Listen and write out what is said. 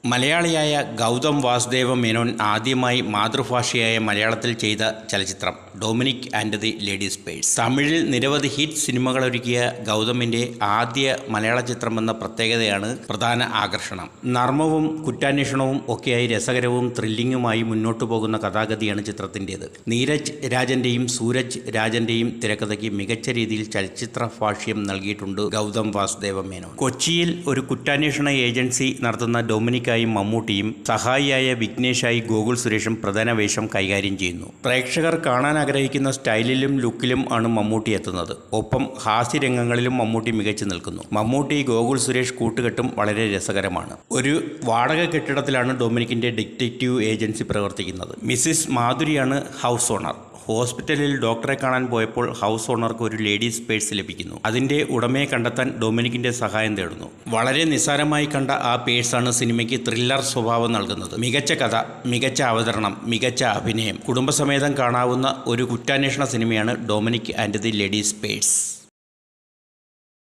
മലയാളിയായ ഗൗതം വാസുദേവ മേനോൻ ആദ്യമായി മാതൃഭാഷയായ മലയാളത്തിൽ ചെയ്ത ചലച്ചിത്രം Dominic and the ladies purse. തമിഴിൽ നിരവധി ഹിറ്റ് സിനിമകളൊരുക്കിയ ഗൗതമിൻ്റെ ആദ്യ മലയാള ചിത്രമെന്ന പ്രത്യേകതയാണ് പ്രധാന ആകർഷണം. നർമ്മവും കുറ്റാന്വേഷണവും ഒക്കെയായി രസകരവും ത്രില്ലിങ്ങുമായി മുന്നോട്ടു പോകുന്ന കഥാഗതിയാണ് ചിത്രത്തിൻ്റേത്. നീരജ് രാജൻ്റെയും സൂരജ് രാജൻ്റെയും തിരക്കഥയ്ക്ക് മികച്ച രീതിയിൽ ചലച്ചിത്ര ഭാഷ്യം നൽകിയിട്ടുണ്ട് ഗൗതം വാസുദേവ മേനോൻ. കൊച്ചിയിൽ ഒരു കുറ്റാന്വേഷണ ഏജൻസി നടത്തുന്ന ഡൊമിനിക് മമ്മൂട്ടിയും സഹായിയായ വിഘ്നേഷായി ഗോകുൽ സുരേഷും പ്രധാന വേഷം കൈകാര്യം ചെയ്യുന്നു. പ്രേക്ഷകർ കാണാൻ ആഗ്രഹിക്കുന്ന സ്റ്റൈലിലും ലുക്കിലും ആണ് മമ്മൂട്ടി എത്തുന്നത്. ഒപ്പം ഹാസ്യരംഗങ്ങളിലും മമ്മൂട്ടി മികച്ചു നിൽക്കുന്നു. മമ്മൂട്ടി ഗോകുൽ സുരേഷ് കൂട്ടുകെട്ടും വളരെ രസകരമാണ്. ഒരു വാടക കെട്ടിടത്തിലാണ് ഡൊമിനിക്കിന്റെ ഡിറ്റക്റ്റീവ് ഏജൻസി പ്രവർത്തിക്കുന്നത്. മിസ്സിസ് മാധുരിയാണ് ഹൗസ് ഓണർ. ഹോസ്പിറ്റലിൽ ഡോക്ടറെ കാണാൻ പോയപ്പോൾ ഹൗസ് ഓണർക്ക് ഒരു ലേഡീസ് പേഴ്സ് ലഭിക്കുന്നു. അതിൻ്റെ ഉടമയെ കണ്ടെത്താൻ ഡൊമിനിക്കിന്റെ സഹായം തേടുന്നു. വളരെ നിസ്സാരമായി കണ്ട ആ പേഴ്സാണ് സിനിമയ്ക്ക് ത്രില്ലർ സ്വഭാവം നൽകുന്നത്. മികച്ച കഥ, മികച്ച അവതരണം, മികച്ച അഭിനയം, കുടുംബസമേതം കാണാവുന്ന ഒരു കുറ്റാന്വേഷണ സിനിമയാണ് Dominic and the ladies purse.